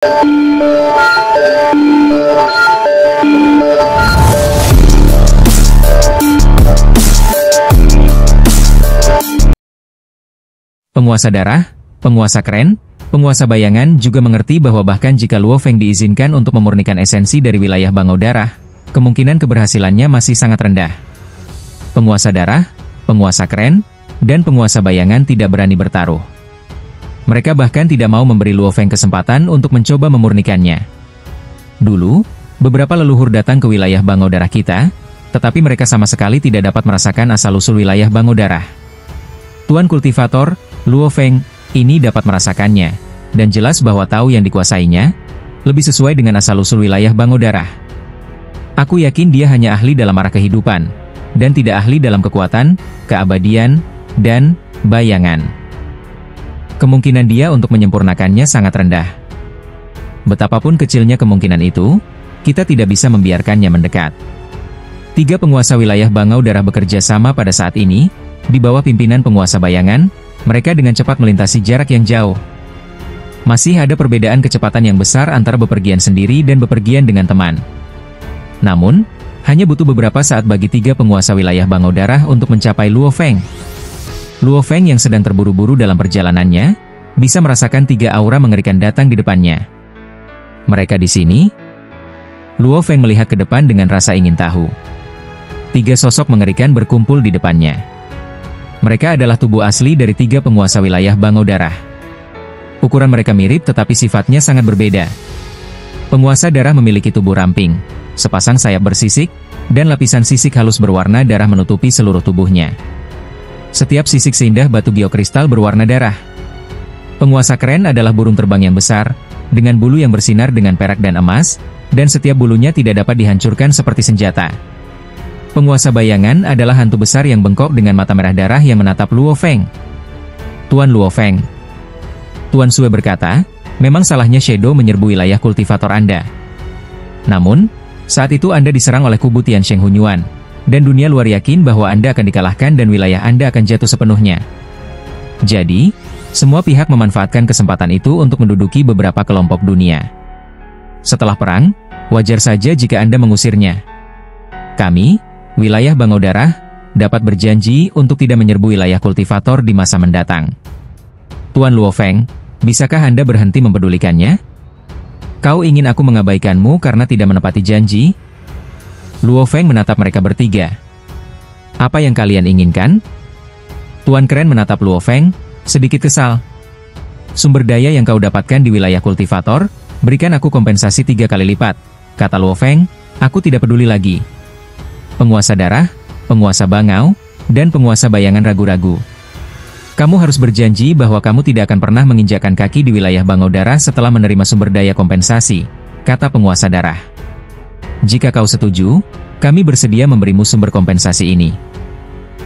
Penguasa darah, penguasa keren, penguasa bayangan juga mengerti bahwa bahkan jika Luo Feng diizinkan untuk memurnikan esensi dari wilayah bangau darah, kemungkinan keberhasilannya masih sangat rendah. Penguasa darah, penguasa keren, dan penguasa bayangan tidak berani bertaruh. Mereka bahkan tidak mau memberi Luo Feng kesempatan untuk mencoba memurnikannya. Dulu, beberapa leluhur datang ke wilayah bangau darah kita, tetapi mereka sama sekali tidak dapat merasakan asal-usul wilayah bangau darah. Tuan Kultivator, Luo Feng, ini dapat merasakannya, dan jelas bahwa tahu yang dikuasainya, lebih sesuai dengan asal-usul wilayah bangau darah. Aku yakin dia hanya ahli dalam arah kehidupan, dan tidak ahli dalam kekuatan, keabadian, dan bayangan. Kemungkinan dia untuk menyempurnakannya sangat rendah. Betapapun kecilnya kemungkinan itu, kita tidak bisa membiarkannya mendekat. 3 penguasa wilayah bangau darah bekerja sama pada saat ini, di bawah pimpinan penguasa bayangan, mereka dengan cepat melintasi jarak yang jauh. Masih ada perbedaan kecepatan yang besar antara bepergian sendiri dan bepergian dengan teman. Namun, hanya butuh beberapa saat bagi 3 penguasa wilayah bangau darah untuk mencapai Luo Feng. Luo Feng yang sedang terburu-buru dalam perjalanannya, bisa merasakan 3 aura mengerikan datang di depannya. Mereka di sini. Luo Feng melihat ke depan dengan rasa ingin tahu. 3 sosok mengerikan berkumpul di depannya. Mereka adalah tubuh asli dari 3 penguasa wilayah bangau darah. Ukuran mereka mirip tetapi sifatnya sangat berbeda. Penguasa darah memiliki tubuh ramping, sepasang sayap bersisik, dan lapisan sisik halus berwarna darah menutupi seluruh tubuhnya. Setiap sisik seindah batu geokristal berwarna darah. Penguasa keren adalah burung terbang yang besar, dengan bulu yang bersinar dengan perak dan emas, dan setiap bulunya tidak dapat dihancurkan seperti senjata. Penguasa bayangan adalah hantu besar yang bengkok dengan mata merah darah yang menatap Luo Feng. Tuan Luo Feng. Tuan Sue berkata, memang salahnya Shadow menyerbu wilayah kultivator Anda. Namun, saat itu Anda diserang oleh kubu Tian Sheng Hunyuan, dan dunia luar yakin bahwa Anda akan dikalahkan dan wilayah Anda akan jatuh sepenuhnya. Jadi, semua pihak memanfaatkan kesempatan itu untuk menduduki beberapa kelompok dunia. Setelah perang, wajar saja jika Anda mengusirnya. Kami, wilayah bangau darah, dapat berjanji untuk tidak menyerbu wilayah kultivator di masa mendatang. Tuan Luo Feng, bisakah Anda berhenti mempedulikannya? Kau ingin aku mengabaikanmu karena tidak menepati janji? Luo Feng menatap mereka bertiga. Apa yang kalian inginkan? Tuan Keren menatap Luo Feng, sedikit kesal. Sumber daya yang kau dapatkan di wilayah kultivator, berikan aku kompensasi 3 kali lipat, kata Luo Feng, aku tidak peduli lagi. Penguasa darah, penguasa bangau, dan penguasa bayangan ragu-ragu. Kamu harus berjanji bahwa kamu tidak akan pernah menginjakkan kaki di wilayah bangau darah setelah menerima sumber daya kompensasi, kata penguasa darah. Jika kau setuju, kami bersedia memberimu sumber kompensasi ini.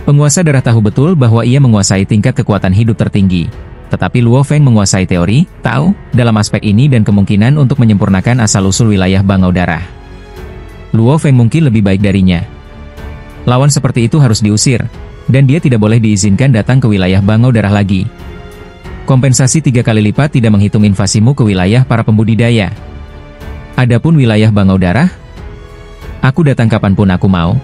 Penguasa darah tahu betul bahwa ia menguasai tingkat kekuatan hidup tertinggi, tetapi Luo Feng menguasai teori, tahu, dalam aspek ini dan kemungkinan untuk menyempurnakan asal-usul wilayah bangau darah. Luo Feng mungkin lebih baik darinya. Lawan seperti itu harus diusir, dan dia tidak boleh diizinkan datang ke wilayah bangau darah lagi. Kompensasi 3 kali lipat tidak menghitung invasimu ke wilayah para pembudidaya. Adapun wilayah bangau darah, aku datang kapanpun aku mau.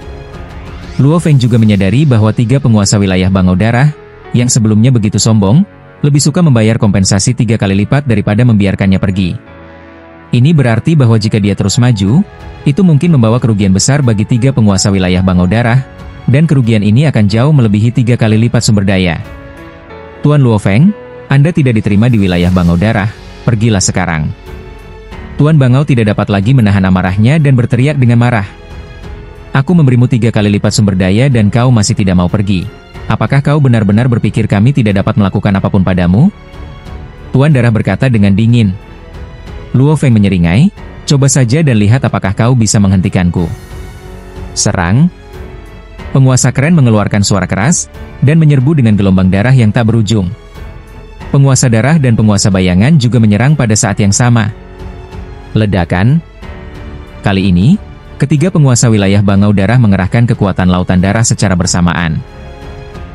Luo Feng juga menyadari bahwa 3 penguasa wilayah bangau darah, yang sebelumnya begitu sombong, lebih suka membayar kompensasi 3 kali lipat daripada membiarkannya pergi. Ini berarti bahwa jika dia terus maju, itu mungkin membawa kerugian besar bagi 3 penguasa wilayah bangau darah, dan kerugian ini akan jauh melebihi 3 kali lipat sumber daya. Tuan Luo Feng, Anda tidak diterima di wilayah bangau darah, pergilah sekarang. Tuan Bangau tidak dapat lagi menahan amarahnya dan berteriak dengan marah. Aku memberimu 3 kali lipat sumber daya dan kau masih tidak mau pergi. Apakah kau benar-benar berpikir kami tidak dapat melakukan apapun padamu? Tuan Darah berkata dengan dingin. Luo Feng menyeringai, coba saja dan lihat apakah kau bisa menghentikanku. Serang. Penguasa keren mengeluarkan suara keras, dan menyerbu dengan gelombang darah yang tak berujung. Penguasa darah dan penguasa bayangan juga menyerang pada saat yang sama. Ledakan. Kali ini, ketiga penguasa wilayah bangau darah mengerahkan kekuatan lautan darah secara bersamaan.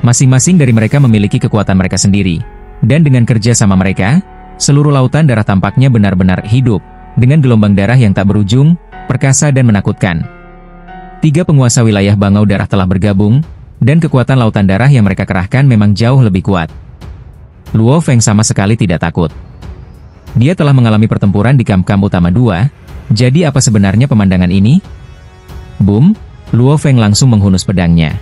Masing-masing dari mereka memiliki kekuatan mereka sendiri, dan dengan kerja sama mereka, Seluruh lautan darah tampaknya benar-benar hidup, dengan gelombang darah yang tak berujung, perkasa dan menakutkan. 3 penguasa wilayah bangau darah telah bergabung, dan kekuatan lautan darah yang mereka kerahkan memang jauh lebih kuat. Luo Feng sama sekali tidak takut. Dia telah mengalami pertempuran di kamp-kamp utama 2, jadi apa sebenarnya pemandangan ini? Boom, Luo Feng langsung menghunus pedangnya.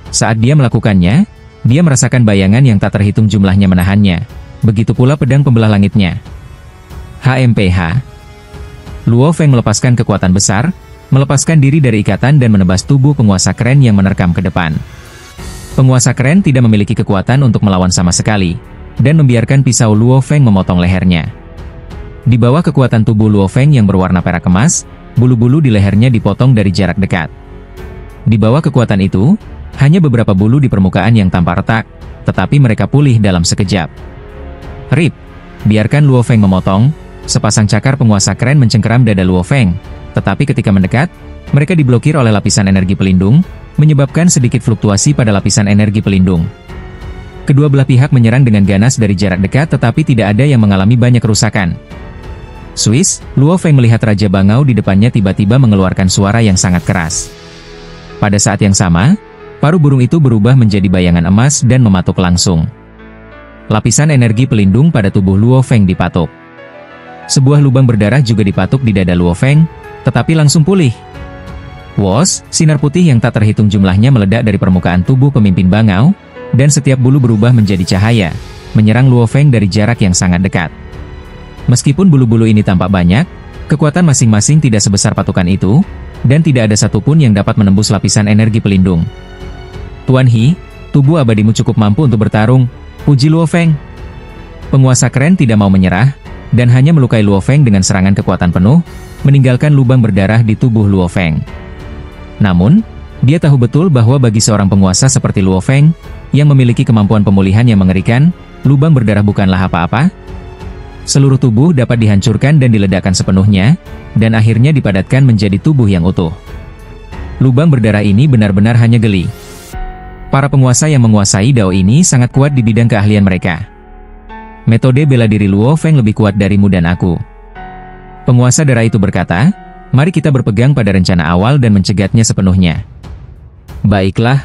Saat dia melakukannya, dia merasakan bayangan yang tak terhitung jumlahnya menahannya. Begitu pula pedang pembelah langitnya. HMPH. Luo Feng melepaskan kekuatan besar, melepaskan diri dari ikatan dan menebas tubuh penguasa keren yang menerkam ke depan. Penguasa keren tidak memiliki kekuatan untuk melawan sama sekali, dan membiarkan pisau Luo Feng memotong lehernya. Di bawah kekuatan tubuh Luo Feng yang berwarna perak emas, bulu-bulu di lehernya dipotong dari jarak dekat. Di bawah kekuatan itu, hanya beberapa bulu di permukaan yang tampak retak, tetapi mereka pulih dalam sekejap. Rip, biarkan Luo Feng memotong. Sepasang cakar penguasa keren mencengkeram dada Luo Feng, tetapi ketika mendekat, mereka diblokir oleh lapisan energi pelindung, menyebabkan sedikit fluktuasi pada lapisan energi pelindung. Kedua belah pihak menyerang dengan ganas dari jarak dekat tetapi tidak ada yang mengalami banyak kerusakan. Swiss, Luo Feng melihat Raja Bangau di depannya tiba-tiba mengeluarkan suara yang sangat keras. Pada saat yang sama, paruh burung itu berubah menjadi bayangan emas dan mematuk langsung. Lapisan energi pelindung pada tubuh Luo Feng dipatuk. Sebuah lubang berdarah juga dipatuk di dada Luo Feng, tetapi langsung pulih. Wos, sinar putih yang tak terhitung jumlahnya meledak dari permukaan tubuh pemimpin Bangau, dan setiap bulu berubah menjadi cahaya, menyerang Luo Feng dari jarak yang sangat dekat. Meskipun bulu-bulu ini tampak banyak, kekuatan masing-masing tidak sebesar patukan itu, dan tidak ada satupun yang dapat menembus lapisan energi pelindung. Tuan He, tubuh abadimu cukup mampu untuk bertarung, puji Luo Feng. Penguasa keren tidak mau menyerah, dan hanya melukai Luo Feng dengan serangan kekuatan penuh, meninggalkan lubang berdarah di tubuh Luo Feng. Namun, dia tahu betul bahwa bagi seorang penguasa seperti Luo Feng, yang memiliki kemampuan pemulihan yang mengerikan, lubang berdarah bukanlah apa-apa. Seluruh tubuh dapat dihancurkan dan diledakkan sepenuhnya, dan akhirnya dipadatkan menjadi tubuh yang utuh. Lubang berdarah ini benar-benar hanya geli. Para penguasa yang menguasai Dao ini sangat kuat di bidang keahlian mereka. Metode bela diri Luo Feng lebih kuat darimu dan aku. Penguasa darah itu berkata, mari kita berpegang pada rencana awal dan mencegatnya sepenuhnya. Baiklah.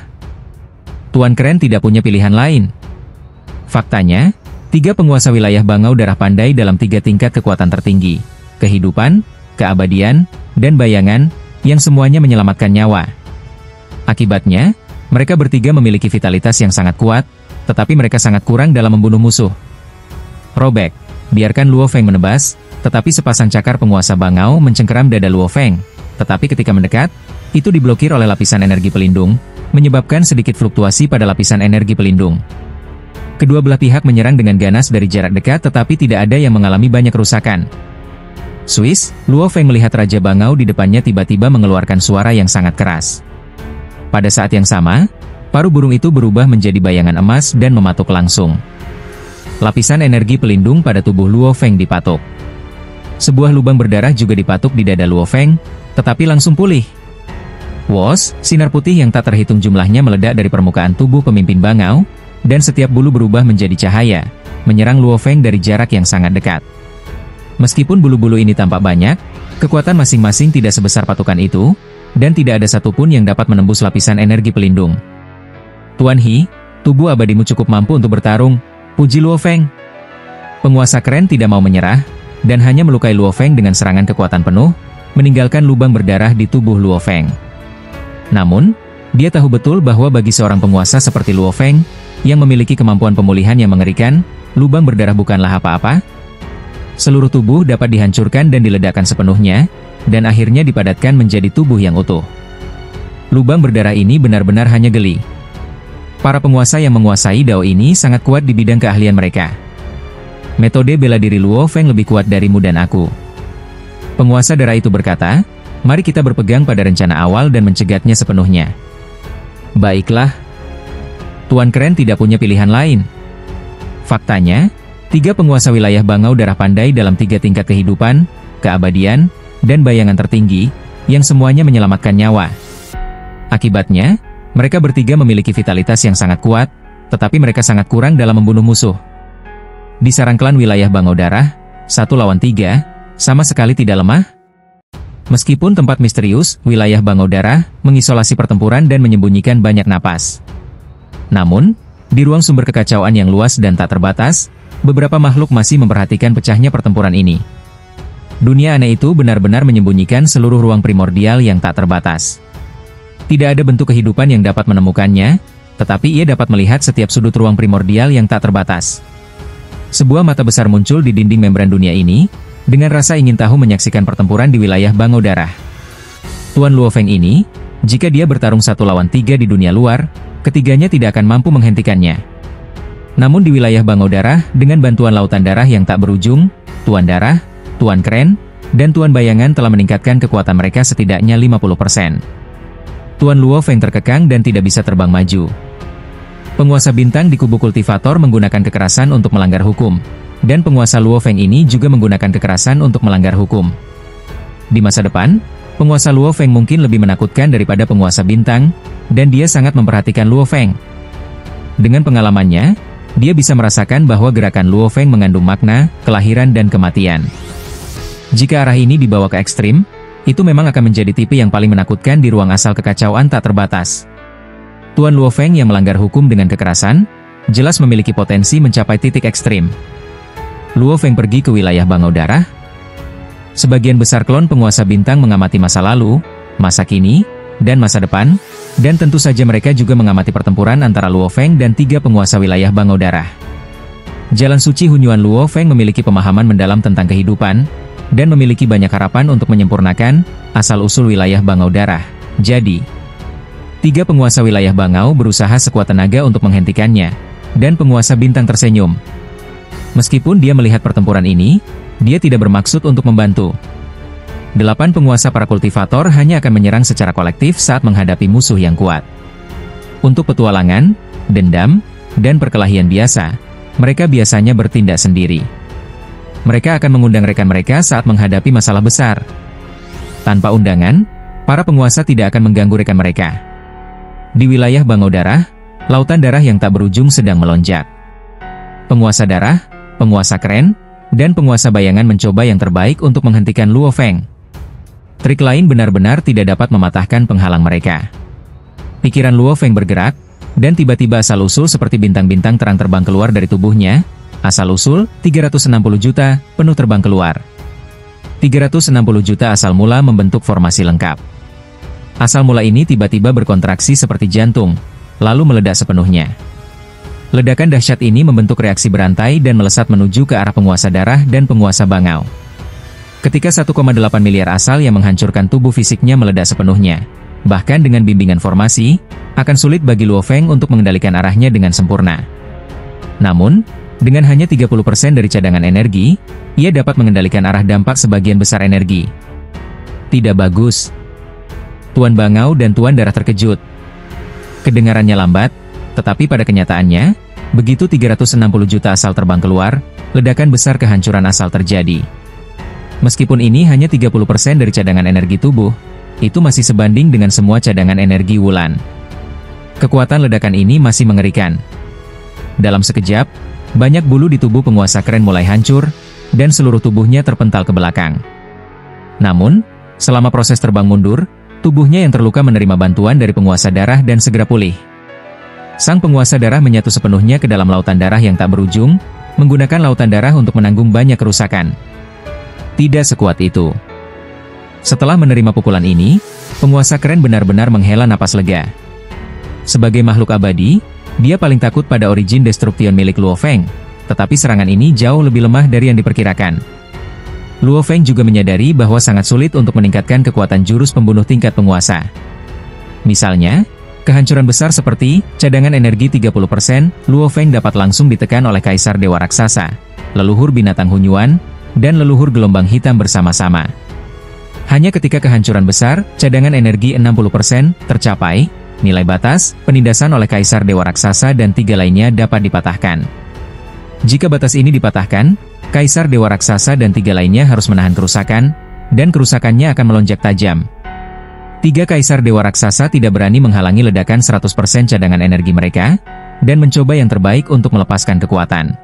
Tuan Keren tidak punya pilihan lain. Faktanya, 3 penguasa wilayah Bangau darah pandai dalam 3 tingkat kekuatan tertinggi, kehidupan, keabadian, dan bayangan, yang semuanya menyelamatkan nyawa. Akibatnya, mereka bertiga memiliki vitalitas yang sangat kuat, tetapi mereka sangat kurang dalam membunuh musuh. Robek, biarkan Luo Feng menebas, tetapi sepasang cakar penguasa Bangau mencengkeram dada Luo Feng, tetapi ketika mendekat, itu diblokir oleh lapisan energi pelindung, menyebabkan sedikit fluktuasi pada lapisan energi pelindung. Kedua belah pihak menyerang dengan ganas dari jarak dekat tetapi tidak ada yang mengalami banyak kerusakan. Swiss, Luo Feng melihat Raja Bangau di depannya tiba-tiba mengeluarkan suara yang sangat keras. Pada saat yang sama, paruh burung itu berubah menjadi bayangan emas dan mematuk langsung. Lapisan energi pelindung pada tubuh Luo Feng dipatuk. Sebuah lubang berdarah juga dipatuk di dada Luo Feng, tetapi langsung pulih. Wos, sinar putih yang tak terhitung jumlahnya meledak dari permukaan tubuh pemimpin Bangau, dan setiap bulu berubah menjadi cahaya, menyerang Luo Feng dari jarak yang sangat dekat. Meskipun bulu-bulu ini tampak banyak, kekuatan masing-masing tidak sebesar patukan itu, dan tidak ada satupun yang dapat menembus lapisan energi pelindung. Tuan He, tubuh abadimu cukup mampu untuk bertarung, puji Luo Feng. Penguasa keren tidak mau menyerah, dan hanya melukai Luo Feng dengan serangan kekuatan penuh, meninggalkan lubang berdarah di tubuh Luo Feng. Namun, dia tahu betul bahwa bagi seorang penguasa seperti Luo Feng, yang memiliki kemampuan pemulihan yang mengerikan, lubang berdarah bukanlah apa-apa. Seluruh tubuh dapat dihancurkan dan diledakkan sepenuhnya, dan akhirnya dipadatkan menjadi tubuh yang utuh. Lubang berdarah ini benar-benar hanya geli. Para penguasa yang menguasai Dao ini sangat kuat di bidang keahlian mereka. Metode bela diri Luo Feng lebih kuat darimu dan aku. Penguasa darah itu berkata, mari kita berpegang pada rencana awal dan mencegatnya sepenuhnya. Baiklah. Tuan Keren tidak punya pilihan lain. Faktanya, 3 penguasa wilayah Bangau darah pandai dalam 3 tingkat kehidupan, keabadian, dan bayangan tertinggi, yang semuanya menyelamatkan nyawa. Akibatnya, mereka bertiga memiliki vitalitas yang sangat kuat, tetapi mereka sangat kurang dalam membunuh musuh. Di sarang klan wilayah Bangau Darah, 1 lawan 3, sama sekali tidak lemah. Meskipun tempat misterius, wilayah Bangau Darah mengisolasi pertempuran dan menyembunyikan banyak napas. Namun, di ruang sumber kekacauan yang luas dan tak terbatas, beberapa makhluk masih memperhatikan pecahnya pertempuran ini. Dunia aneh itu benar-benar menyembunyikan seluruh ruang primordial yang tak terbatas. Tidak ada bentuk kehidupan yang dapat menemukannya, tetapi ia dapat melihat setiap sudut ruang primordial yang tak terbatas. Sebuah mata besar muncul di dinding membran dunia ini, dengan rasa ingin tahu menyaksikan pertempuran di wilayah Bangau Darah. Tuan Luo Feng ini, jika dia bertarung 1 lawan 3 di dunia luar, ketiganya tidak akan mampu menghentikannya. Namun di wilayah Bangau Darah, dengan bantuan lautan darah yang tak berujung, Tuan Darah, Tuan Kren, dan Tuan Bayangan telah meningkatkan kekuatan mereka setidaknya 50%. Tuan Luo Feng terkekang dan tidak bisa terbang maju. Penguasa bintang di kubu kultivator menggunakan kekerasan untuk melanggar hukum, dan penguasa Luo Feng ini juga menggunakan kekerasan untuk melanggar hukum. Di masa depan, penguasa Luo Feng mungkin lebih menakutkan daripada penguasa bintang, dan dia sangat memperhatikan Luo Feng. Dengan pengalamannya, dia bisa merasakan bahwa gerakan Luo Feng mengandung makna, kelahiran dan kematian. Jika arah ini dibawa ke ekstrim, itu memang akan menjadi tipe yang paling menakutkan di ruang asal kekacauan tak terbatas. Tuan Luo Feng yang melanggar hukum dengan kekerasan, jelas memiliki potensi mencapai titik ekstrim. Luo Feng pergi ke wilayah Bangau Darah. Sebagian besar klon penguasa bintang mengamati masa lalu, masa kini, dan masa depan, dan tentu saja mereka juga mengamati pertempuran antara Luo Feng dan 3 penguasa wilayah Bangau Darah. Jalan suci Hunyuan Luo Feng memiliki pemahaman mendalam tentang kehidupan, dan memiliki banyak harapan untuk menyempurnakan asal-usul wilayah Bangau Darah. Jadi, 3 penguasa wilayah Bangau berusaha sekuat tenaga untuk menghentikannya, dan penguasa bintang tersenyum. Meskipun dia melihat pertempuran ini, dia tidak bermaksud untuk membantu. 8 penguasa para kultivator hanya akan menyerang secara kolektif saat menghadapi musuh yang kuat. Untuk petualangan, dendam, dan perkelahian biasa, mereka biasanya bertindak sendiri. Mereka akan mengundang rekan mereka saat menghadapi masalah besar. Tanpa undangan, para penguasa tidak akan mengganggu rekan mereka. Di wilayah Bangau Darah, lautan darah yang tak berujung sedang melonjak. Penguasa darah, penguasa keren, dan penguasa bayangan mencoba yang terbaik untuk menghentikan Luo Feng. Trik lain benar-benar tidak dapat mematahkan penghalang mereka. Pikiran Luo Feng bergerak, dan tiba-tiba asal-usul seperti bintang-bintang terang terbang keluar dari tubuhnya. Asal-usul, 360 juta, penuh terbang keluar. 360 juta asal mula membentuk formasi lengkap. Asal mula ini tiba-tiba berkontraksi seperti jantung, lalu meledak sepenuhnya. Ledakan dahsyat ini membentuk reaksi berantai dan melesat menuju ke arah penguasa darah dan penguasa Bangau. Ketika 1,8 miliar asal yang menghancurkan tubuh fisiknya meledak sepenuhnya, bahkan dengan bimbingan formasi, akan sulit bagi Luo Feng untuk mengendalikan arahnya dengan sempurna. Namun, dengan hanya 30% dari cadangan energi, ia dapat mengendalikan arah dampak sebagian besar energi. Tidak bagus. Tuan Bangau dan Tuan Darah terkejut. Kedengarannya lambat, tetapi pada kenyataannya, begitu 360 juta asal terbang keluar, ledakan besar kehancuran asal terjadi. Meskipun ini hanya 30% dari cadangan energi tubuh, itu masih sebanding dengan semua cadangan energi Wulan. Kekuatan ledakan ini masih mengerikan. Dalam sekejap, banyak bulu di tubuh penguasa keren mulai hancur, dan seluruh tubuhnya terpental ke belakang. Namun, selama proses terbang mundur, tubuhnya yang terluka menerima bantuan dari penguasa darah dan segera pulih. Sang penguasa darah menyatu sepenuhnya ke dalam lautan darah yang tak berujung, menggunakan lautan darah untuk menanggung banyak kerusakan. Tidak sekuat itu. Setelah menerima pukulan ini, penguasa keren benar-benar menghela napas lega. Sebagai makhluk abadi, dia paling takut pada origin destruction milik Luo Feng, tetapi serangan ini jauh lebih lemah dari yang diperkirakan. Luo Feng juga menyadari bahwa sangat sulit untuk meningkatkan kekuatan jurus pembunuh tingkat penguasa. Misalnya, kehancuran besar seperti cadangan energi 30%, Luo Feng dapat langsung ditekan oleh Kaisar Dewa Raksasa, leluhur binatang Hunyuan, dan leluhur gelombang hitam bersama-sama. Hanya ketika kehancuran besar, cadangan energi 60% tercapai, nilai batas, penindasan oleh Kaisar Dewa Raksasa dan 3 lainnya dapat dipatahkan. Jika batas ini dipatahkan, Kaisar Dewa Raksasa dan 3 lainnya harus menahan kerusakan, dan kerusakannya akan melonjak tajam. 3 Kaisar Dewa Raksasa tidak berani menghalangi ledakan 100% cadangan energi mereka, dan mencoba yang terbaik untuk melepaskan kekuatan.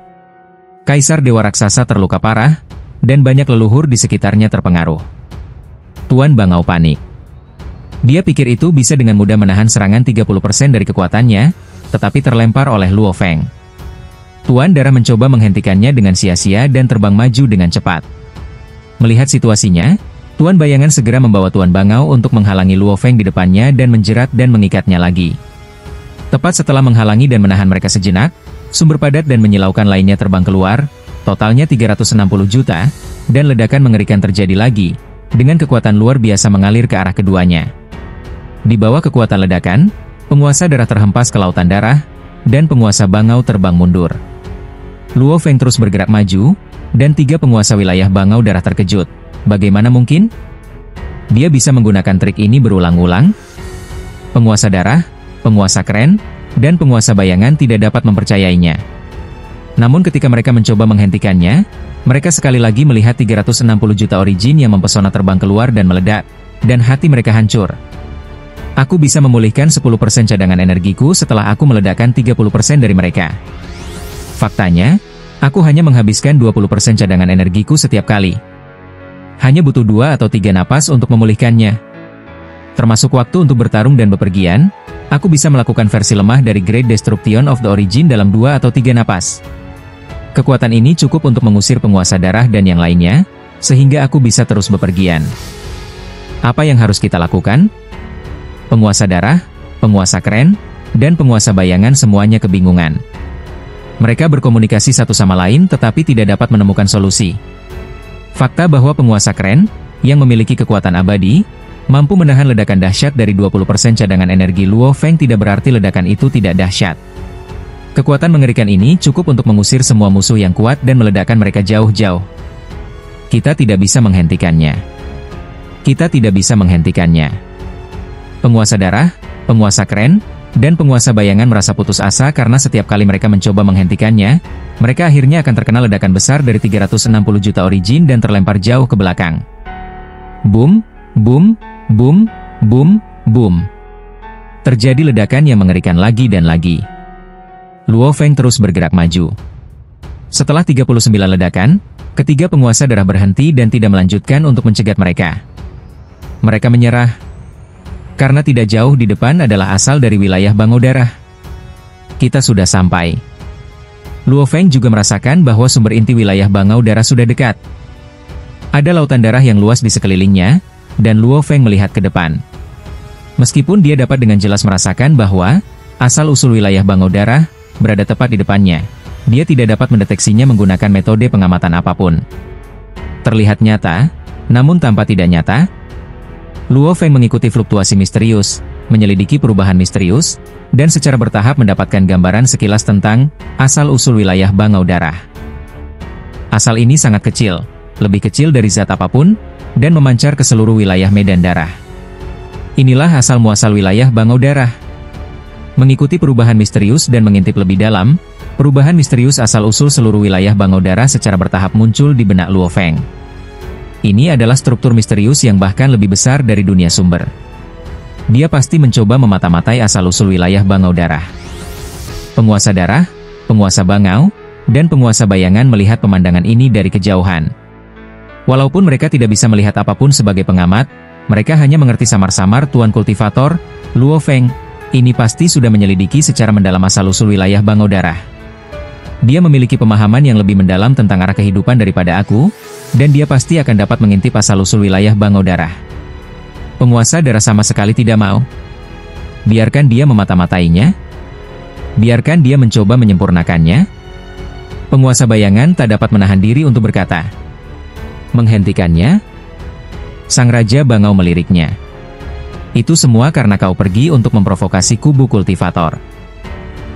Kaisar Dewa Raksasa terluka parah, dan banyak leluhur di sekitarnya terpengaruh. Tuan Bangau panik. Dia pikir itu bisa dengan mudah menahan serangan 30% dari kekuatannya, tetapi terlempar oleh Luo Feng. Tuan Darah mencoba menghentikannya dengan sia-sia dan terbang maju dengan cepat. Melihat situasinya, Tuan Bayangan segera membawa Tuan Bangau untuk menghalangi Luo Feng di depannya dan menjerat dan mengikatnya lagi. Tepat setelah menghalangi dan menahan mereka sejenak, sumber padat dan menyilaukan lainnya terbang keluar, totalnya 360 juta, dan ledakan mengerikan terjadi lagi, dengan kekuatan luar biasa mengalir ke arah keduanya. Di bawah kekuatan ledakan, penguasa darah terhempas ke lautan darah, dan penguasa Bangau terbang mundur. Luo Feng terus bergerak maju, dan 3 penguasa wilayah Bangau darah terkejut. Bagaimana mungkin? Dia bisa menggunakan trik ini berulang-ulang? Penguasa darah, penguasa keren, dan penguasa bayangan tidak dapat mempercayainya. Namun ketika mereka mencoba menghentikannya, mereka sekali lagi melihat 360 juta origin yang mempesona terbang keluar dan meledak, dan hati mereka hancur. Aku bisa memulihkan 10% cadangan energiku setelah aku meledakkan 30% dari mereka. Faktanya, aku hanya menghabiskan 20% cadangan energiku setiap kali. Hanya butuh 2 atau 3 napas untuk memulihkannya. Termasuk waktu untuk bertarung dan bepergian, aku bisa melakukan versi lemah dari Great Destruction of the Origin dalam 2 atau 3 napas. Kekuatan ini cukup untuk mengusir penguasa darah dan yang lainnya, sehingga aku bisa terus bepergian. Apa yang harus kita lakukan? Penguasa darah, penguasa keren, dan penguasa bayangan semuanya kebingungan. Mereka berkomunikasi satu sama lain tetapi tidak dapat menemukan solusi. Fakta bahwa penguasa keren, yang memiliki kekuatan abadi, mampu menahan ledakan dahsyat dari 20% cadangan energi Luo Feng tidak berarti ledakan itu tidak dahsyat. Kekuatan mengerikan ini cukup untuk mengusir semua musuh yang kuat dan meledakkan mereka jauh-jauh. Kita tidak bisa menghentikannya. Kita tidak bisa menghentikannya. Penguasa darah, penguasa keren, dan penguasa bayangan merasa putus asa karena setiap kali mereka mencoba menghentikannya, mereka akhirnya akan terkena ledakan besar dari 360 juta origin dan terlempar jauh ke belakang. Boom, boom, boom, boom, boom. Terjadi ledakan yang mengerikan lagi dan lagi. Luo Feng terus bergerak maju. Setelah 39 ledakan, ketiga penguasa darah berhenti dan tidak melanjutkan untuk mencegat mereka. Mereka menyerah. Karena tidak jauh di depan adalah asal dari wilayah Bangau darah. Kita sudah sampai. Luo Feng juga merasakan bahwa sumber inti wilayah Bangau darah sudah dekat. Ada lautan darah yang luas di sekelilingnya, dan Luo Feng melihat ke depan. Meskipun dia dapat dengan jelas merasakan bahwa asal-usul wilayah Bangau darah berada tepat di depannya, dia tidak dapat mendeteksinya menggunakan metode pengamatan apapun. Terlihat nyata, namun tanpa tidak nyata. Luo Feng mengikuti fluktuasi misterius, menyelidiki perubahan misterius, dan secara bertahap mendapatkan gambaran sekilas tentang asal-usul wilayah Bangau darah. Asal ini sangat kecil, lebih kecil dari zat apapun, dan memancar ke seluruh wilayah medan darah. Inilah asal-muasal wilayah Bangau darah. Mengikuti perubahan misterius dan mengintip lebih dalam, perubahan misterius asal-usul seluruh wilayah Bangau darah secara bertahap muncul di benak Luo Feng. Ini adalah struktur misterius yang bahkan lebih besar dari dunia sumber. Dia pasti mencoba memata-matai asal-usul wilayah Bangau darah. Penguasa darah, penguasa Bangau, dan penguasa bayangan melihat pemandangan ini dari kejauhan. Walaupun mereka tidak bisa melihat apapun sebagai pengamat, mereka hanya mengerti samar-samar Tuan Kultivator, Luo Feng, ini pasti sudah menyelidiki secara mendalam asal-usul wilayah Bangau darah. Dia memiliki pemahaman yang lebih mendalam tentang arah kehidupan daripada aku, dan dia pasti akan dapat mengintip asal-usul wilayah Bangau darah. Penguasa darah sama sekali tidak mau. Biarkan dia memata-matainya. Biarkan dia mencoba menyempurnakannya. Penguasa bayangan tak dapat menahan diri untuk berkata. Menghentikannya? Sang Raja Bangau meliriknya. Itu semua karena kau pergi untuk memprovokasi kubu kultivator.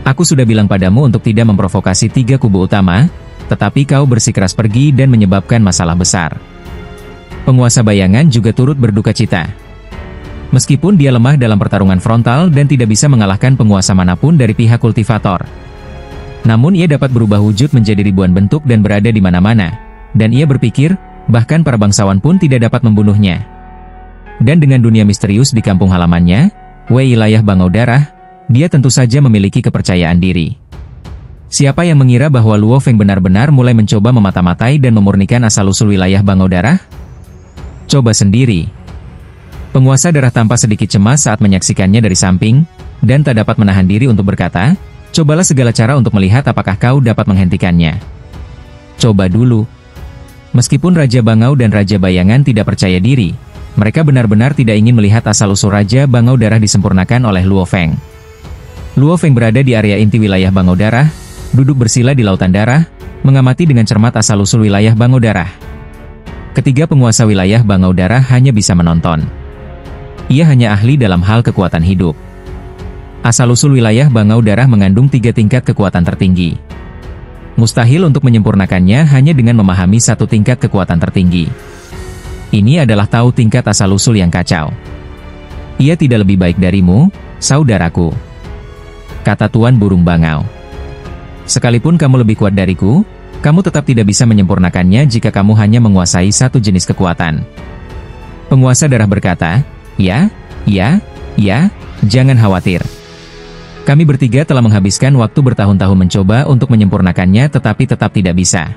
Aku sudah bilang padamu untuk tidak memprovokasi 3 kubu utama, tetapi kau bersikeras pergi dan menyebabkan masalah besar. Penguasa bayangan juga turut berduka cita. Meskipun dia lemah dalam pertarungan frontal dan tidak bisa mengalahkan penguasa manapun dari pihak kultivator. Namun ia dapat berubah wujud menjadi ribuan bentuk dan berada di mana-mana. Dan ia berpikir, bahkan para bangsawan pun tidak dapat membunuhnya. Dan dengan dunia misterius di kampung halamannya, wilayah Bangau darah, dia tentu saja memiliki kepercayaan diri. Siapa yang mengira bahwa Luo Feng benar-benar mulai mencoba memata-matai dan memurnikan asal-usul wilayah Bangau Darah? Coba sendiri. Penguasa darah tampak sedikit cemas saat menyaksikannya dari samping, dan tak dapat menahan diri untuk berkata, "Cobalah segala cara untuk melihat apakah kau dapat menghentikannya. Coba dulu." Meskipun Raja Bangau dan Raja Bayangan tidak percaya diri, mereka benar-benar tidak ingin melihat asal-usul Raja Bangau Darah disempurnakan oleh Luo Feng. Luo Feng berada di area inti wilayah Bangau Darah, duduk bersila di lautan darah, mengamati dengan cermat asal-usul wilayah Bangau Darah. Ketiga penguasa wilayah Bangau Darah hanya bisa menonton. Ia hanya ahli dalam hal kekuatan hidup. Asal-usul wilayah Bangau Darah mengandung 3 tingkat kekuatan tertinggi. Mustahil untuk menyempurnakannya hanya dengan memahami 1 tingkat kekuatan tertinggi. Ini adalah tahu tingkat asal-usul yang kacau. Ia tidak lebih baik darimu, saudaraku, kata Tuan Burung Bangau. Sekalipun kamu lebih kuat dariku, kamu tetap tidak bisa menyempurnakannya jika kamu hanya menguasai 1 jenis kekuatan. Penguasa darah berkata, Ya, jangan khawatir. Kami bertiga telah menghabiskan waktu bertahun-tahun mencoba untuk menyempurnakannya tetapi tetap tidak bisa.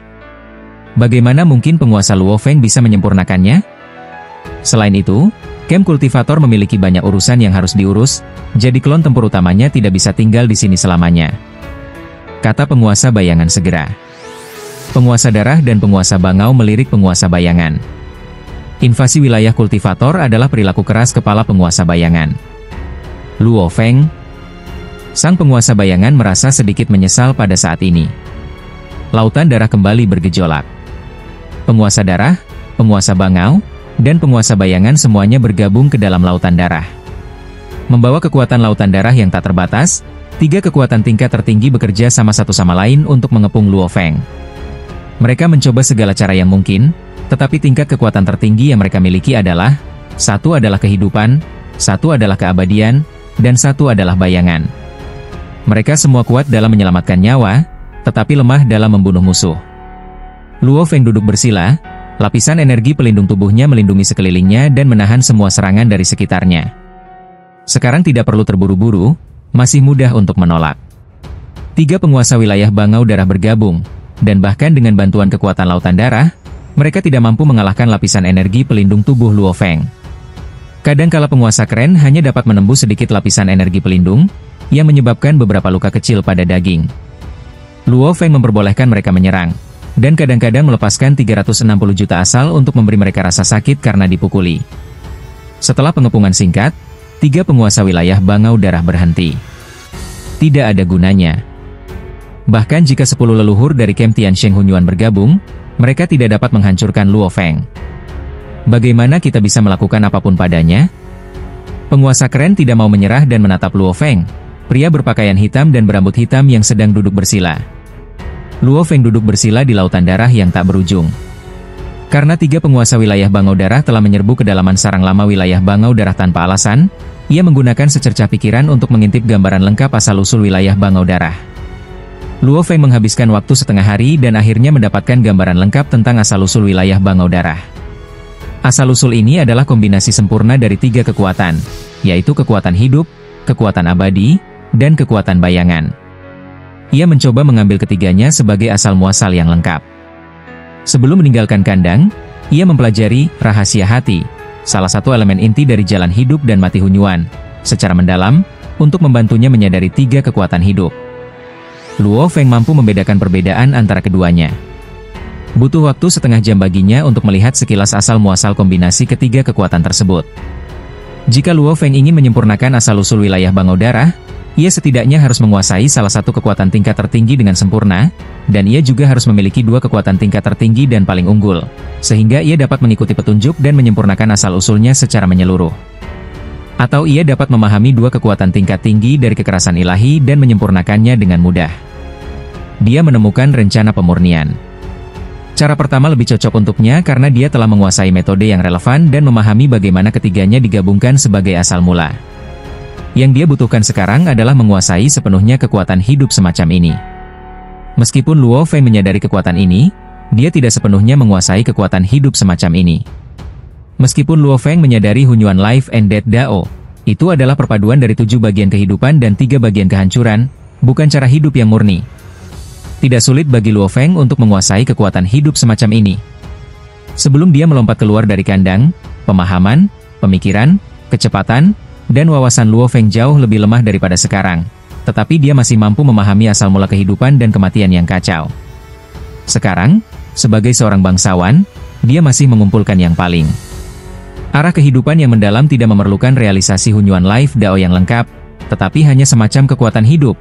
Bagaimana mungkin penguasa Luo Feng bisa menyempurnakannya? Selain itu, camp kultivator memiliki banyak urusan yang harus diurus, jadi klon tempur utamanya tidak bisa tinggal di sini selamanya, kata penguasa bayangan segera. Penguasa darah dan penguasa Bangau melirik penguasa bayangan. Invasi wilayah kultivator adalah perilaku keras kepala penguasa bayangan. Luo Feng. Sang penguasa bayangan merasa sedikit menyesal pada saat ini. Lautan darah kembali bergejolak. Penguasa darah, penguasa Bangau, dan penguasa bayangan semuanya bergabung ke dalam lautan darah. Membawa kekuatan lautan darah yang tak terbatas, 3 kekuatan tingkat tertinggi bekerja sama satu sama lain untuk mengepung Luo Feng. Mereka mencoba segala cara yang mungkin, tetapi tingkat kekuatan tertinggi yang mereka miliki adalah, 1 adalah kehidupan, 1 adalah keabadian, dan 1 adalah bayangan. Mereka semua kuat dalam menyelamatkan nyawa, tetapi lemah dalam membunuh musuh. Luo Feng duduk bersila, lapisan energi pelindung tubuhnya melindungi sekelilingnya dan menahan semua serangan dari sekitarnya. Sekarang tidak perlu terburu-buru, masih mudah untuk menolak. 3 penguasa wilayah Bangau Darah bergabung, dan bahkan dengan bantuan kekuatan lautan darah, mereka tidak mampu mengalahkan lapisan energi pelindung tubuh Luo Feng. Kadangkala penguasa keren hanya dapat menembus sedikit lapisan energi pelindung, yang menyebabkan beberapa luka kecil pada daging. Luo Feng memperbolehkan mereka menyerang, dan kadang-kadang melepaskan 360 juta asal untuk memberi mereka rasa sakit karena dipukuli. Setelah pengepungan singkat, 3 penguasa wilayah Bangau Darah berhenti. Tidak ada gunanya. Bahkan jika 10 leluhur dari Camp Tiansheng Hunyuan bergabung, mereka tidak dapat menghancurkan Luo Feng. Bagaimana kita bisa melakukan apapun padanya? Penguasa keren tidak mau menyerah dan menatap Luo Feng, pria berpakaian hitam dan berambut hitam yang sedang duduk bersila. Luo Feng duduk bersila di lautan darah yang tak berujung. Karena 3 penguasa wilayah Bangau Darah telah menyerbu kedalaman sarang lama wilayah Bangau Darah tanpa alasan, ia menggunakan secercah pikiran untuk mengintip gambaran lengkap asal-usul wilayah Bangau Darah. Luo Feng menghabiskan waktu setengah hari dan akhirnya mendapatkan gambaran lengkap tentang asal-usul wilayah Bangau Darah. Asal-usul ini adalah kombinasi sempurna dari 3 kekuatan, yaitu kekuatan hidup, kekuatan abadi, dan kekuatan bayangan. Ia mencoba mengambil ketiganya sebagai asal-muasal yang lengkap. Sebelum meninggalkan kandang, ia mempelajari rahasia hati, salah satu elemen inti dari jalan hidup dan mati Hunyuan, secara mendalam, untuk membantunya menyadari 3 kekuatan hidup. Luo Feng mampu membedakan perbedaan antara keduanya. Butuh waktu setengah jam baginya untuk melihat sekilas asal-muasal kombinasi ketiga kekuatan tersebut. Jika Luo Feng ingin menyempurnakan asal-usul wilayah Bangau Darah, ia setidaknya harus menguasai salah satu kekuatan tingkat tertinggi dengan sempurna, dan ia juga harus memiliki 2 kekuatan tingkat tertinggi dan paling unggul, sehingga ia dapat mengikuti petunjuk dan menyempurnakan asal-usulnya secara menyeluruh. Atau ia dapat memahami 2 kekuatan tingkat tinggi dari kekerasan ilahi dan menyempurnakannya dengan mudah. Dia menemukan rencana pemurnian. Cara pertama lebih cocok untuknya karena dia telah menguasai metode yang relevan dan memahami bagaimana ketiganya digabungkan sebagai asal mula. Yang dia butuhkan sekarang adalah menguasai sepenuhnya kekuatan hidup semacam ini. Meskipun Luo Feng menyadari kekuatan ini, dia tidak sepenuhnya menguasai kekuatan hidup semacam ini. Meskipun Luo Feng menyadari Hunyuan Life and Death Dao, itu adalah perpaduan dari 7 bagian kehidupan dan 3 bagian kehancuran, bukan cara hidup yang murni. Tidak sulit bagi Luo Feng untuk menguasai kekuatan hidup semacam ini. Sebelum dia melompat keluar dari kandang, pemahaman, pemikiran, kecepatan, dan wawasan Luo Feng jauh lebih lemah daripada sekarang. Tetapi dia masih mampu memahami asal mula kehidupan dan kematian yang kacau. Sekarang, sebagai seorang bangsawan, dia masih mengumpulkan yang paling. Arah kehidupan yang mendalam tidak memerlukan realisasi Hunyuan Life Dao yang lengkap, tetapi hanya semacam kekuatan hidup.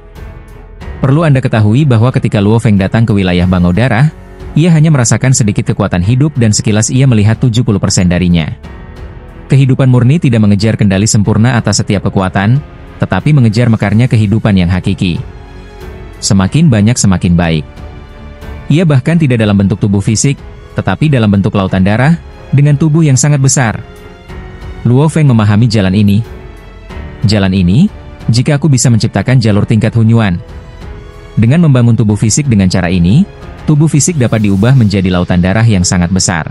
Perlu Anda ketahui bahwa ketika Luo Feng datang ke wilayah Bangau Darah, ia hanya merasakan sedikit kekuatan hidup dan sekilas ia melihat 70% darinya. Kehidupan murni tidak mengejar kendali sempurna atas setiap kekuatan, tetapi mengejar mekarnya kehidupan yang hakiki. Semakin banyak semakin baik. Ia bahkan tidak dalam bentuk tubuh fisik, tetapi dalam bentuk lautan darah, dengan tubuh yang sangat besar. Luo Feng memahami jalan ini. Jalan ini, jika aku bisa menciptakan jalur tingkat Hunyuan. Dengan membangun tubuh fisik dengan cara ini, tubuh fisik dapat diubah menjadi lautan darah yang sangat besar.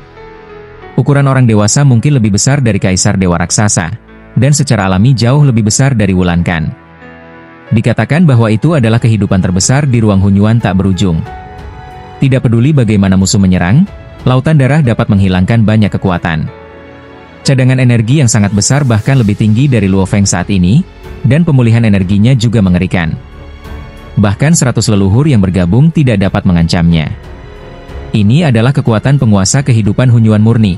Ukuran orang dewasa mungkin lebih besar dari kaisar dewa raksasa, dan secara alami jauh lebih besar dari Wulan Kan. Dikatakan bahwa itu adalah kehidupan terbesar di ruang Hunyuan tak berujung. Tidak peduli bagaimana musuh menyerang, lautan darah dapat menghilangkan banyak kekuatan. Cadangan energi yang sangat besar bahkan lebih tinggi dari Luo Feng saat ini, dan pemulihan energinya juga mengerikan. Bahkan 100 leluhur yang bergabung tidak dapat mengancamnya. Ini adalah kekuatan penguasa kehidupan Hunyuan murni.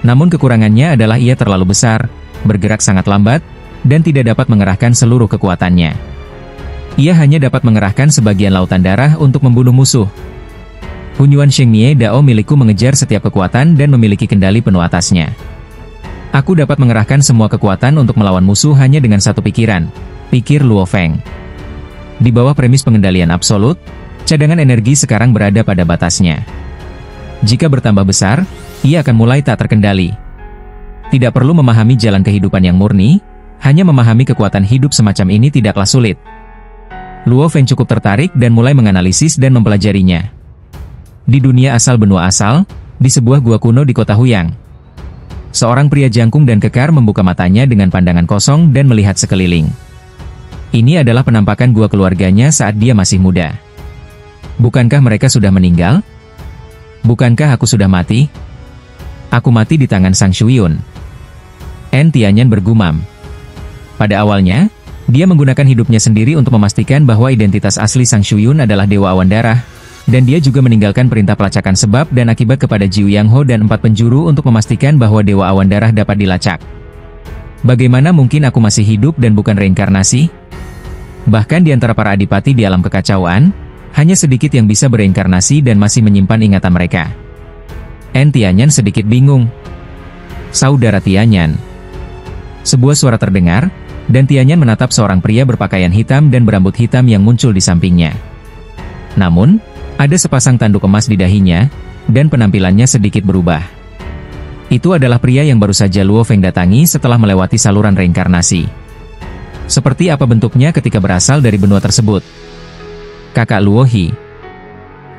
Namun kekurangannya adalah ia terlalu besar, bergerak sangat lambat, dan tidak dapat mengerahkan seluruh kekuatannya. Ia hanya dapat mengerahkan sebagian lautan darah untuk membunuh musuh. Hunyuan Shengmie Dao milikku mengejar setiap kekuatan dan memiliki kendali penuh atasnya. Aku dapat mengerahkan semua kekuatan untuk melawan musuh hanya dengan satu pikiran, pikir Luo Feng. Di bawah premis pengendalian absolut, cadangan energi sekarang berada pada batasnya. Jika bertambah besar, ia akan mulai tak terkendali. Tidak perlu memahami jalan kehidupan yang murni, hanya memahami kekuatan hidup semacam ini tidaklah sulit. Luo Feng cukup tertarik dan mulai menganalisis dan mempelajarinya. Di dunia asal benua asal, di sebuah gua kuno di kota Huyang, seorang pria jangkung dan kekar membuka matanya dengan pandangan kosong dan melihat sekeliling. Ini adalah penampakan gua keluarganya saat dia masih muda. Bukankah mereka sudah meninggal? Bukankah aku sudah mati? Aku mati di tangan Sang Shuyun. En Tianyan bergumam. Pada awalnya, dia menggunakan hidupnya sendiri untuk memastikan bahwa identitas asli Sang Shuyun adalah Dewa Awan Darah, dan dia juga meninggalkan perintah pelacakan sebab dan akibat kepada Jiu Yang Ho dan 4 penjuru untuk memastikan bahwa Dewa Awan Darah dapat dilacak. Bagaimana mungkin aku masih hidup dan bukan reinkarnasi? Bahkan di antara para adipati di alam kekacauan, hanya sedikit yang bisa bereinkarnasi dan masih menyimpan ingatan mereka. En Tianyan sedikit bingung. Saudara Tianyan. Sebuah suara terdengar, dan Tianyan menatap seorang pria berpakaian hitam dan berambut hitam yang muncul di sampingnya. Namun, ada sepasang tanduk emas di dahinya, dan penampilannya sedikit berubah. Itu adalah pria yang baru saja Luo Feng datangi setelah melewati saluran reinkarnasi. Seperti apa bentuknya ketika berasal dari benua tersebut? Kakak Luo He.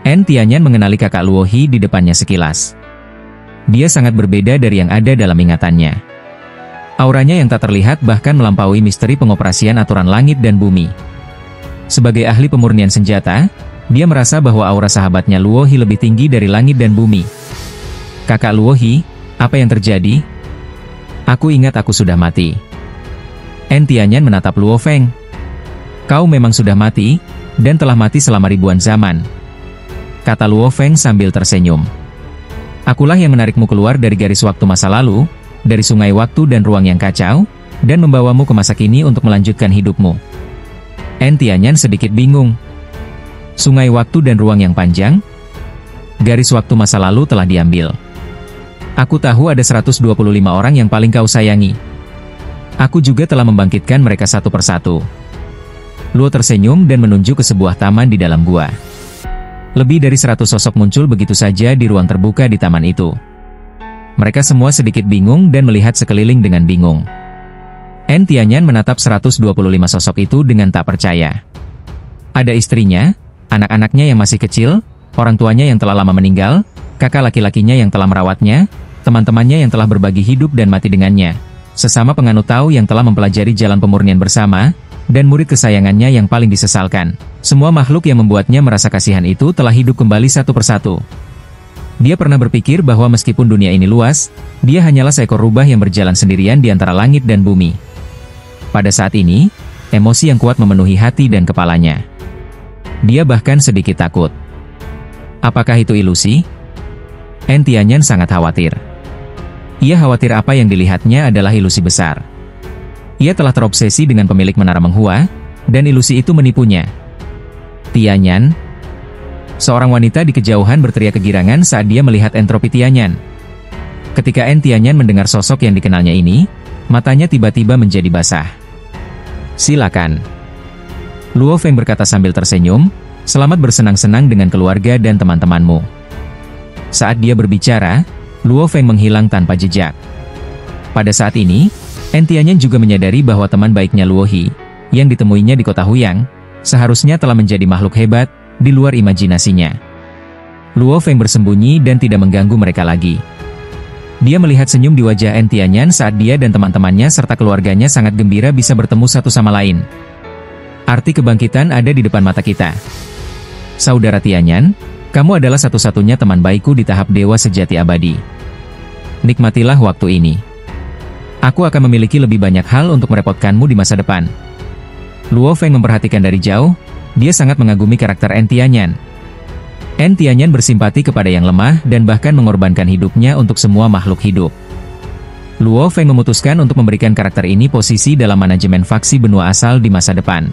En Tianyan mengenali kakak Luo He di depannya sekilas. Dia sangat berbeda dari yang ada dalam ingatannya. Auranya yang tak terlihat bahkan melampaui misteri pengoperasian aturan langit dan bumi. Sebagai ahli pemurnian senjata, dia merasa bahwa aura sahabatnya Luo He lebih tinggi dari langit dan bumi. Kakak Luo He, apa yang terjadi? Aku ingat aku sudah mati. En Tianyan menatap Luo Feng. Kau memang sudah mati, dan telah mati selama ribuan zaman. Kata Luo Feng sambil tersenyum. Akulah yang menarikmu keluar dari garis waktu masa lalu, dari sungai waktu dan ruang yang kacau, dan membawamu ke masa kini untuk melanjutkan hidupmu. En Tianyan sedikit bingung. Sungai waktu dan ruang yang panjang? Garis waktu masa lalu telah diambil. Aku tahu ada 125 orang yang paling kau sayangi. Aku juga telah membangkitkan mereka satu persatu. Luo tersenyum dan menunjuk ke sebuah taman di dalam gua. Lebih dari 100 sosok muncul begitu saja di ruang terbuka di taman itu. Mereka semua sedikit bingung dan melihat sekeliling dengan bingung. En Tianyan menatap 125 sosok itu dengan tak percaya. Ada istrinya, anak-anaknya yang masih kecil, orang tuanya yang telah lama meninggal, kakak laki-lakinya yang telah merawatnya, teman-temannya yang telah berbagi hidup dan mati dengannya, sesama penganut Tao yang telah mempelajari jalan pemurnian bersama, dan murid kesayangannya yang paling disesalkan. Semua makhluk yang membuatnya merasa kasihan itu telah hidup kembali satu persatu. Dia pernah berpikir bahwa meskipun dunia ini luas, dia hanyalah seekor rubah yang berjalan sendirian di antara langit dan bumi. Pada saat ini, emosi yang kuat memenuhi hati dan kepalanya. Dia bahkan sedikit takut. Apakah itu ilusi? En Tianyan sangat khawatir. Ia khawatir apa yang dilihatnya adalah ilusi besar. Ia telah terobsesi dengan pemilik menara Menghua, dan ilusi itu menipunya. Tianyan. Seorang wanita di kejauhan berteriak kegirangan saat dia melihat entropi Tianyan. Ketika En Tianyan mendengar sosok yang dikenalnya ini, matanya tiba-tiba menjadi basah. Silakan. Luo Feng berkata sambil tersenyum, selamat bersenang-senang dengan keluarga dan teman-temanmu. Saat dia berbicara, Luo Feng menghilang tanpa jejak. Pada saat ini, En Tianyan juga menyadari bahwa teman baiknya Luo He, yang ditemuinya di kota Huyang, seharusnya telah menjadi makhluk hebat, di luar imajinasinya. Luo Feng bersembunyi dan tidak mengganggu mereka lagi. Dia melihat senyum di wajah En Tianyan saat dia dan teman-temannya serta keluarganya sangat gembira bisa bertemu satu sama lain. Arti kebangkitan ada di depan mata kita. Saudara Tianyan, kamu adalah satu-satunya teman baikku di tahap dewa sejati abadi. Nikmatilah waktu ini. Aku akan memiliki lebih banyak hal untuk merepotkanmu di masa depan. Luo Feng memperhatikan dari jauh. Dia sangat mengagumi karakter En Tianyan. En Tianyan bersimpati kepada yang lemah dan bahkan mengorbankan hidupnya untuk semua makhluk hidup. Luo Feng memutuskan untuk memberikan karakter ini posisi dalam manajemen faksi benua asal di masa depan.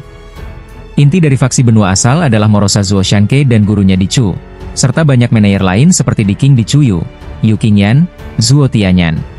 Inti dari faksi benua asal adalah Morosa Zuo Shanke dan gurunya Di Chu, serta banyak manajer lain seperti Di King Di Chuyu, Yu Qingyan, Zuo Tianyan.